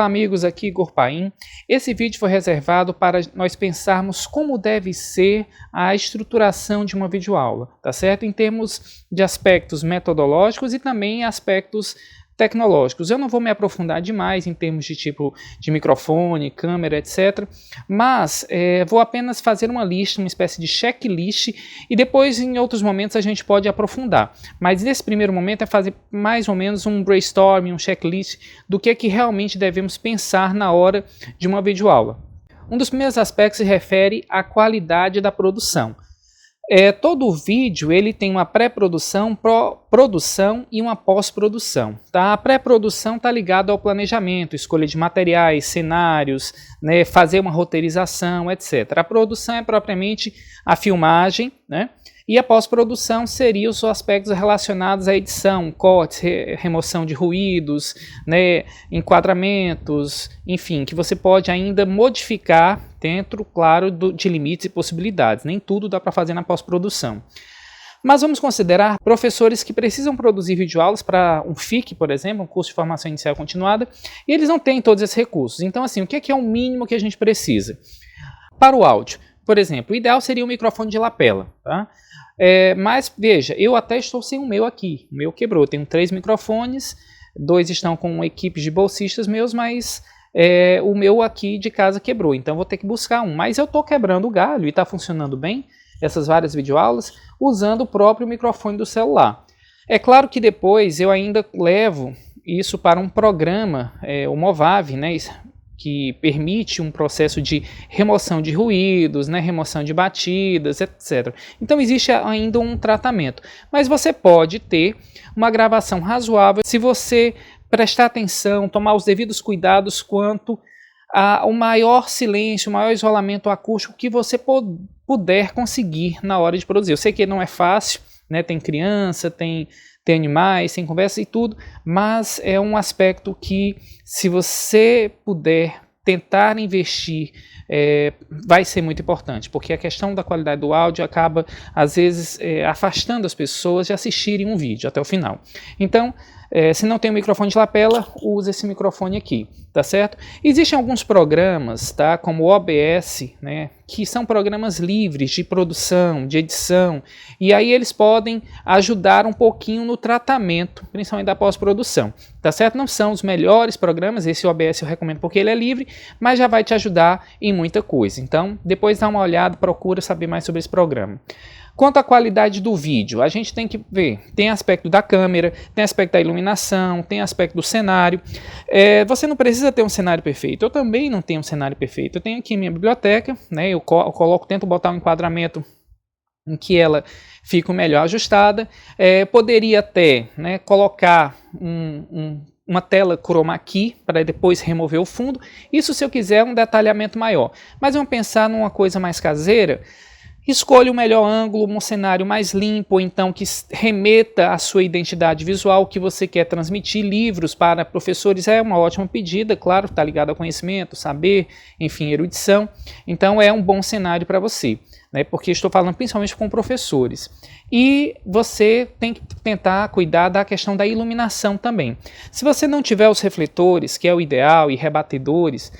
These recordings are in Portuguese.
Olá amigos, aqui Igor Paim. Esse vídeo foi reservado para nós pensarmos como deve ser a estruturação de uma videoaula, tá certo? Em termos de aspectos metodológicos e também aspectos tecnológicos. Eu não vou me aprofundar demais em termos de tipo de microfone, câmera, etc. Mas vou apenas fazer uma lista, uma espécie de checklist, e depois em outros momentos a gente pode aprofundar. Mas nesse primeiro momento é fazer mais ou menos um brainstorming, um checklist do que é que realmente devemos pensar na hora de uma videoaula. Um dos primeiros aspectos se refere à qualidade da produção. Todo vídeo ele tem uma pré-produção, produção e uma pós-produção. Tá? A pré-produção está ligada ao planejamento, escolha de materiais, cenários, né, fazer uma roteirização, etc. A produção é propriamente a filmagem, né? E a pós-produção seria os aspectos relacionados à edição, cortes, remoção de ruídos, né, enquadramentos, enfim, que você pode ainda modificar dentro, claro, de limites e possibilidades. Nem tudo dá para fazer na pós-produção. Mas vamos considerar professores que precisam produzir videoaulas para um FIC, por exemplo, um curso de formação inicial continuada, e eles não têm todos esses recursos. Então, assim, o que é o mínimo que a gente precisa? Para o áudio, por exemplo, o ideal seria um microfone de lapela, tá? Mas veja, eu até estou sem o meu aqui, o meu quebrou, eu tenho 3 microfones, 2 estão com equipes de bolsistas meus, mas o meu aqui de casa quebrou, então vou ter que buscar um, mas eu estou quebrando o galho e está funcionando bem, essas várias videoaulas, usando o próprio microfone do celular. É claro que depois eu ainda levo isso para um programa, o Movavi, né, que permite um processo de remoção de ruídos, né, remoção de batidas, etc. Então existe ainda um tratamento, mas você pode ter uma gravação razoável se você prestar atenção, tomar os devidos cuidados quanto ao maior silêncio, o maior isolamento acústico que você puder conseguir na hora de produzir. Eu sei que não é fácil, né, tem criança, tem animais, tem conversa e tudo, mas é um aspecto que, se você puder tentar investir, vai ser muito importante, porque a questão da qualidade do áudio acaba, às vezes, afastando as pessoas de assistirem um vídeo até o final. Então, se não tem um microfone de lapela, use esse microfone aqui, tá certo? Existem alguns programas, tá, como o OBS, né, que são programas livres de produção, de edição, e aí eles podem ajudar um pouquinho no tratamento, principalmente da pós-produção, tá certo? Não são os melhores programas, esse OBS eu recomendo porque ele é livre, mas já vai te ajudar em muita coisa. Então, depois dá uma olhada, procura saber mais sobre esse programa. Quanto à qualidade do vídeo, a gente tem que ver, tem aspecto da câmera, tem aspecto da iluminação, tem aspecto do cenário. Você não precisa ter um cenário perfeito, eu também não tenho um cenário perfeito. Eu tenho aqui minha biblioteca, né, eu tento botar um enquadramento em que ela fica melhor ajustada. Poderia até, né, colocar uma tela chroma key para depois remover o fundo. Isso se eu quiser um detalhamento maior. Mas vamos pensar numa coisa mais caseira. Escolha o melhor ângulo, um cenário mais limpo, ou então que remeta à sua identidade visual que você quer transmitir. Livros para professores é uma ótima pedida, claro, está ligado ao conhecimento, saber, enfim, erudição. Então é um bom cenário para você, né, porque estou falando principalmente com professores. E você tem que tentar cuidar da questão da iluminação também. Se você não tiver os refletores, que é o ideal, e rebatedores,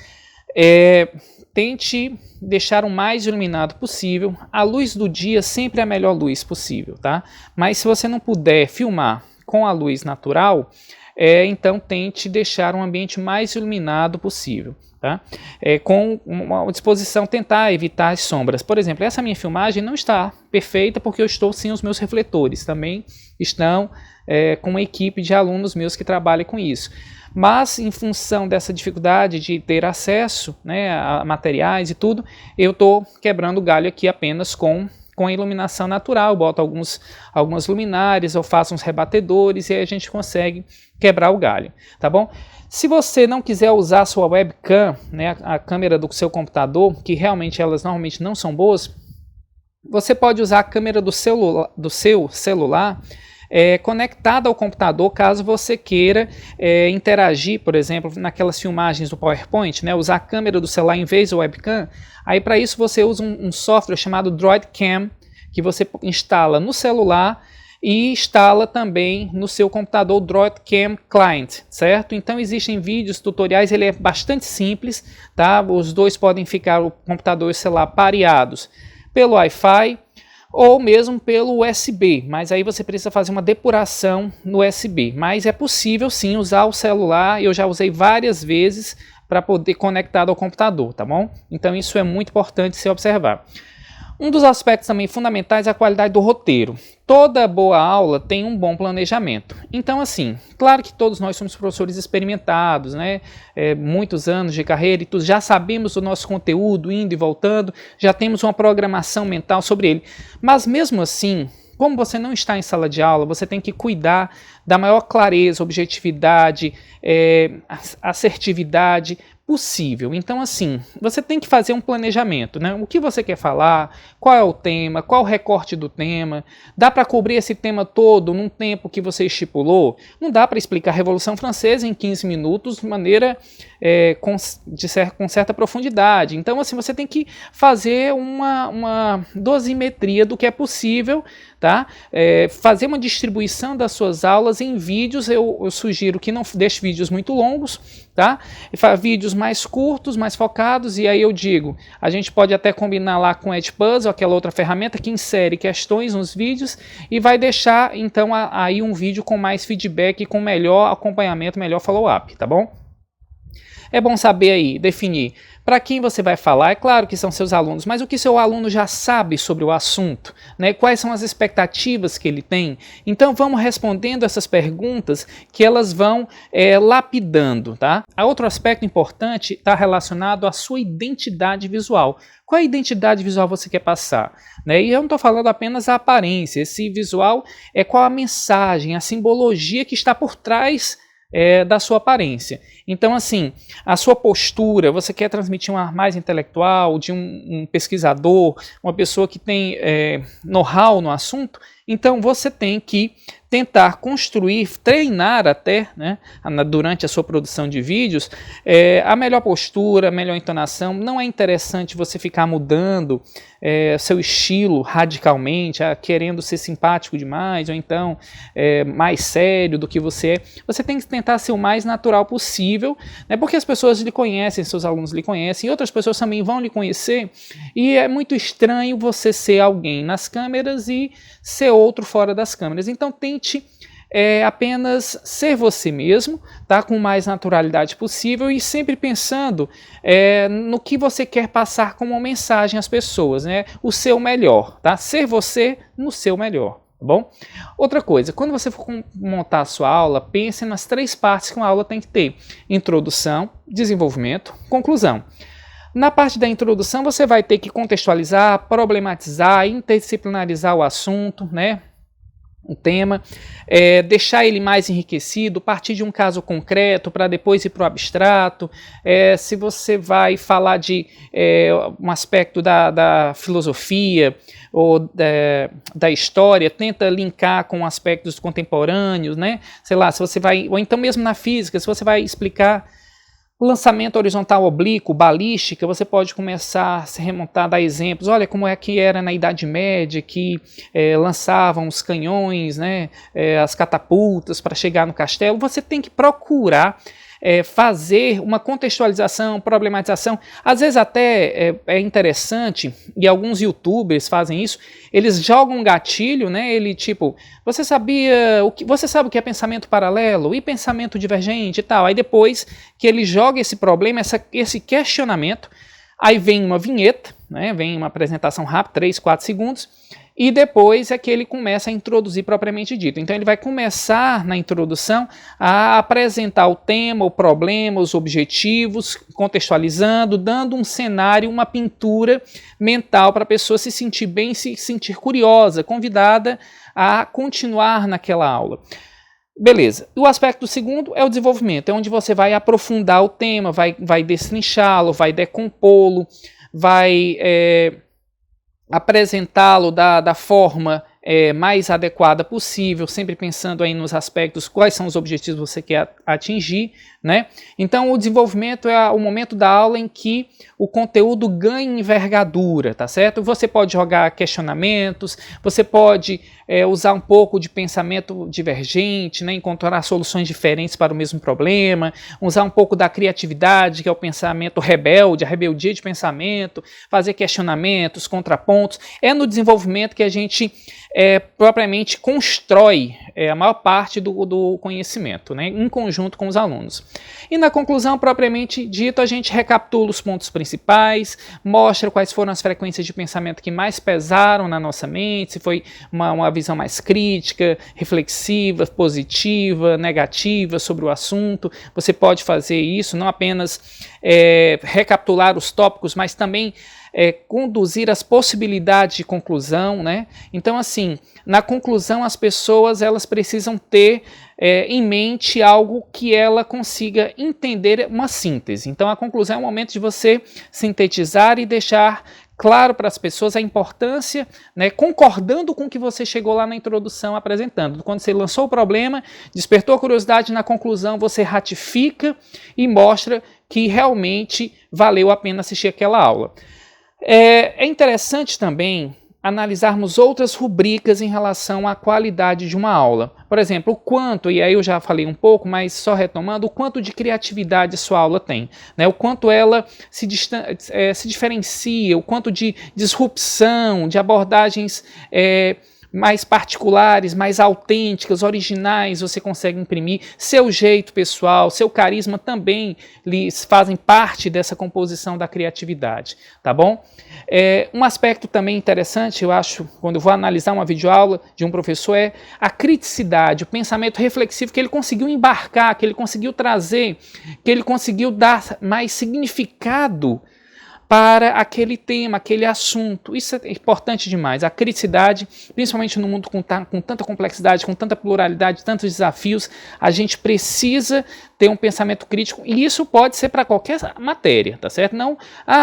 tente deixar o mais iluminado possível. A luz do dia sempre é a melhor luz possível, tá? Mas se você não puder filmar com a luz natural, então tente deixar um ambiente mais iluminado possível, tá? Com uma disposição, tentar evitar as sombras. Por exemplo, essa minha filmagem não está perfeita porque eu estou sem os meus refletores. Também estão com uma equipe de alunos meus que trabalham com isso. Mas, em função dessa dificuldade de ter acesso, né, a materiais e tudo, eu estou quebrando o galho aqui apenas com a iluminação natural. Boto algumas luminárias, eu faço uns rebatedores e aí a gente consegue quebrar o galho, tá bom? Se você não quiser usar a sua webcam, né, a câmera do seu computador, que realmente elas normalmente não são boas, você pode usar a câmera do seu celular, conectada ao computador, caso você queira interagir, por exemplo, naquelas filmagens do PowerPoint, né, usar a câmera do celular em vez do webcam. Aí para isso você usa um software chamado DroidCam, que você instala no celular e instala também no seu computador o DroidCam Client, certo? Então existem vídeos, tutoriais, ele é bastante simples, tá? Os dois podem ficar, o computador e o celular, pareados pelo Wi-Fi ou mesmo pelo USB, mas aí você precisa fazer uma depuração no USB. Mas é possível sim usar o celular, eu já usei várias vezes para poder conectar ao computador, tá bom? Então isso é muito importante se observar. Um dos aspectos também fundamentais é a qualidade do roteiro. Toda boa aula tem um bom planejamento. Então, assim, claro que todos nós somos professores experimentados, né? Muitos anos de carreira e tudo, já sabemos o nosso conteúdo, indo e voltando, já temos uma programação mental sobre ele. Mas mesmo assim, como você não está em sala de aula, você tem que cuidar da maior clareza, objetividade, assertividade possível. Então, assim, você tem que fazer um planejamento, né? O que você quer falar, qual é o tema, qual o recorte do tema, dá para cobrir esse tema todo num tempo que você estipulou? Não dá para explicar a Revolução Francesa em 15 minutos de maneira com certa profundidade. Então, assim, você tem que fazer uma dosimetria do que é possível, tá? Fazer uma distribuição das suas aulas em vídeos. Eu sugiro que não deixe vídeos muito longos, tá? Vídeos mais curtos, mais focados, e aí eu digo, a gente pode até combinar lá com o Edpuzzle, aquela outra ferramenta que insere questões nos vídeos e vai deixar então aí um vídeo com mais feedback, com melhor acompanhamento, melhor follow-up, tá bom? É bom saber aí, definir para quem você vai falar. É claro que são seus alunos, mas o que seu aluno já sabe sobre o assunto, né? Quais são as expectativas que ele tem? Então vamos respondendo essas perguntas que elas vão lapidando, tá? Outro aspecto importante está relacionado à sua identidade visual. Qual a identidade visual você quer passar? Né? E eu não estou falando apenas a aparência, esse visual é qual a mensagem, a simbologia que está por trás da sua aparência. Então, assim, a sua postura, você quer transmitir um ar mais intelectual, de um pesquisador, uma pessoa que tem know-how no assunto, então você tem que tentar construir, treinar até, né, durante a sua produção de vídeos, a melhor postura, a melhor entonação. Não é interessante você ficar mudando seu estilo radicalmente, querendo ser simpático demais, ou então mais sério do que você é. Você tem que tentar ser o mais natural possível, né, porque as pessoas lhe conhecem, seus alunos lhe conhecem, e outras pessoas também vão lhe conhecer, e é muito estranho você ser alguém nas câmeras e ser outro fora das câmeras. Então tente apenas ser você mesmo, tá? Com o mais naturalidade possível e sempre pensando no que você quer passar como mensagem às pessoas, né? O seu melhor, tá? Ser você no seu melhor, tá bom? Outra coisa, quando você for montar a sua aula, pense nas 3 partes que uma aula tem que ter: introdução, desenvolvimento, conclusão. Na parte da introdução você vai ter que contextualizar, problematizar, interdisciplinarizar o assunto, né? O tema, deixar ele mais enriquecido, partir de um caso concreto para depois ir para o abstrato. Se você vai falar de um aspecto da filosofia ou da história, tenta linkar com aspectos contemporâneos, né? Sei lá, se você vai, ou então mesmo na física, se você vai explicar lançamento horizontal oblíquo, balística, você pode começar a se remontar, dar exemplos. Olha como é que era na Idade Média, que lançavam os canhões, né, as catapultas para chegar no castelo. Você tem que procurar fazer uma contextualização, problematização. Às vezes até é interessante, e alguns youtubers fazem isso, eles jogam um gatilho, né? Ele tipo, você sabe o que é pensamento paralelo e pensamento divergente e tal. Aí depois que ele joga esse problema, esse questionamento, aí vem uma vinheta, né? Vem uma apresentação rápida, 3, 4 segundos, e depois é que ele começa a introduzir propriamente dito. Então ele vai começar na introdução a apresentar o tema, o problema, os objetivos, contextualizando, dando um cenário, uma pintura mental para a pessoa se sentir bem, se sentir curiosa, convidada a continuar naquela aula. Beleza. O aspecto segundo é o desenvolvimento, é onde você vai aprofundar o tema, vai destrinchá-lo, vai decompô-lo, vai apresentá-lo da forma mais adequada possível, sempre pensando aí nos aspectos, quais são os objetivos que você quer atingir, né? Então o desenvolvimento é o momento da aula em que o conteúdo ganhe envergadura, tá certo? Você pode jogar questionamentos, você pode usar um pouco de pensamento divergente, né? Encontrar soluções diferentes para o mesmo problema, usar um pouco da criatividade, que é o pensamento rebelde, a rebeldia de pensamento, fazer questionamentos, contrapontos. É no desenvolvimento que a gente propriamente constrói a maior parte do conhecimento, né, em conjunto com os alunos. E na conclusão, propriamente dito, a gente recapitula os pontos principais, mostra quais foram as frequências de pensamento que mais pesaram na nossa mente, se foi uma visão mais crítica, reflexiva, positiva, negativa sobre o assunto. Você pode fazer isso, não apenas recapitular os tópicos, mas também conduzir as possibilidades de conclusão, né? Então, assim, na conclusão as pessoas elas precisam ter em mente algo que ela consiga entender, uma síntese. Então, a conclusão é o momento de você sintetizar e deixar claro para as pessoas a importância, né, concordando com o que você chegou lá na introdução apresentando. Quando você lançou o problema, despertou a curiosidade, na conclusão você ratifica e mostra que realmente valeu a pena assistir aquela aula. É interessante também analisarmos outras rubricas em relação à qualidade de uma aula. Por exemplo, o quanto, e aí eu já falei um pouco, mas só retomando, o quanto de criatividade sua aula tem, né? O quanto ela se diferencia, o quanto de disrupção, de abordagens mais particulares, mais autênticas, originais, você consegue imprimir. Seu jeito pessoal, seu carisma também lhes fazem parte dessa composição da criatividade, tá bom? Um aspecto também interessante, eu acho, quando eu vou analisar uma videoaula de um professor, é a criticidade, o pensamento reflexivo que ele conseguiu embarcar, que ele conseguiu trazer, que ele conseguiu dar mais significado para aquele tema, aquele assunto. Isso é importante demais. A criticidade, principalmente no mundo com tanta complexidade, com tanta pluralidade, tantos desafios, a gente precisa ter um pensamento crítico, e isso pode ser para qualquer matéria, tá certo? Não,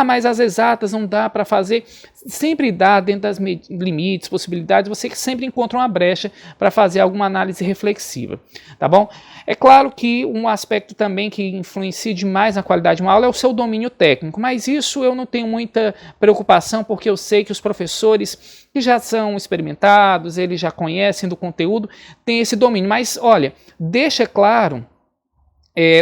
mas as exatas não dá para fazer. Sempre dá, dentro das limites, possibilidades, você sempre encontra uma brecha para fazer alguma análise reflexiva, tá bom? É claro que um aspecto também que influencia demais na qualidade de uma aula é o seu domínio técnico, mas isso eu não tenho muita preocupação, porque eu sei que os professores que já são experimentados, eles já conhecem do conteúdo, têm esse domínio. Mas, olha, deixa claro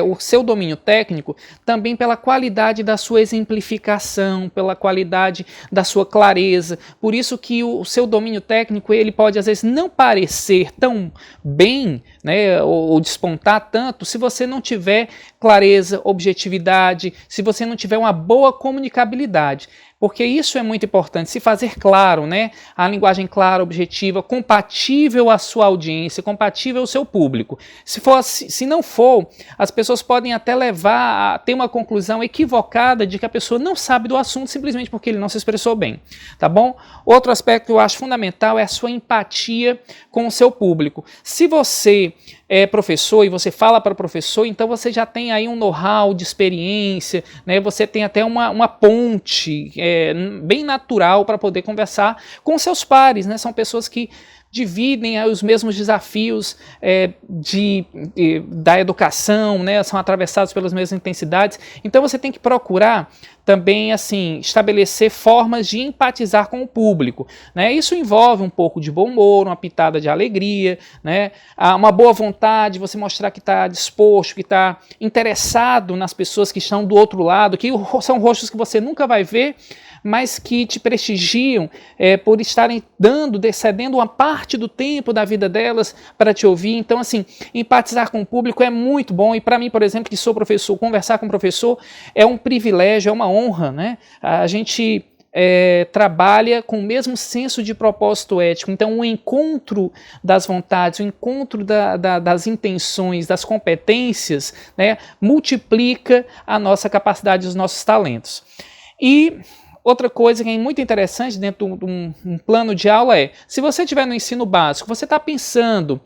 o seu domínio técnico também pela qualidade da sua exemplificação, pela qualidade da sua clareza. Por isso que o seu domínio técnico ele pode às vezes não parecer tão bem, né, ou despontar tanto, se você não tiver clareza, objetividade, se você não tiver uma boa comunicabilidade. Porque isso é muito importante, se fazer claro, né? A linguagem clara, objetiva, compatível à sua audiência, compatível ao seu público. Se não for, as pessoas podem até levar a ter uma conclusão equivocada de que a pessoa não sabe do assunto simplesmente porque ele não se expressou bem, tá bom? Outro aspecto que eu acho fundamental é a sua empatia com o seu público. Se você é professor e você fala para o professor, então você já tem aí um know-how de experiência, né? Você tem até uma ponte bem natural para poder conversar com seus pares, né? São pessoas que dividem os mesmos desafios da educação, né? São atravessados pelas mesmas intensidades. Então você tem que procurar também assim estabelecer formas de empatizar com o público, né? Isso envolve um pouco de bom humor, uma pitada de alegria, né? Uma boa vontade, você mostrar que está disposto, que está interessado nas pessoas que estão do outro lado, que são rostos que você nunca vai ver, mas que te prestigiam por estarem cedendo uma parte do tempo da vida delas para te ouvir. Então, assim, empatizar com o público é muito bom, e para mim, por exemplo, que sou professor, conversar com o professor é um privilégio, é uma honra, né? A gente trabalha com o mesmo senso de propósito ético. Então, o encontro das vontades, o encontro das intenções, das competências, né, multiplica a nossa capacidade, os nossos talentos. E outra coisa que é muito interessante dentro de um plano de aula se você estiver no ensino básico, você está pensando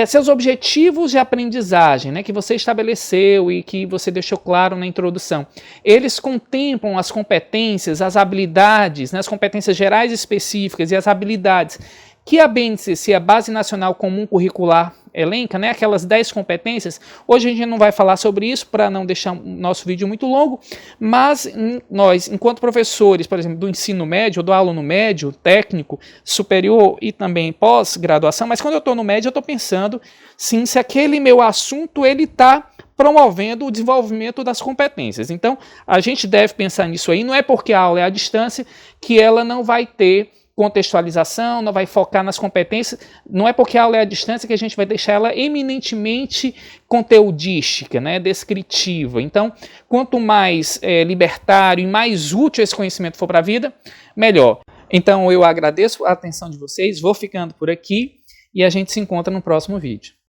seus objetivos de aprendizagem, né, que você estabeleceu e que você deixou claro na introdução, eles contemplam as competências, as habilidades, né, as competências gerais específicas e as habilidades que a BNCC, a Base Nacional Comum Curricular, elenca, né, aquelas 10 competências. Hoje a gente não vai falar sobre isso para não deixar o nosso vídeo muito longo, mas nós, enquanto professores, por exemplo, do ensino médio, do aluno médio, técnico, superior e também pós-graduação, mas quando eu estou no médio eu estou pensando, sim, se aquele meu assunto ele está promovendo o desenvolvimento das competências. Então, a gente deve pensar nisso aí, não é porque a aula é à distância que ela não vai ter contextualização, não vai focar nas competências, não é porque a aula é à distância que a gente vai deixar ela eminentemente conteudística, né, descritiva. Então, quanto mais libertário e mais útil esse conhecimento for para a vida, melhor. Então, eu agradeço a atenção de vocês, vou ficando por aqui e a gente se encontra no próximo vídeo.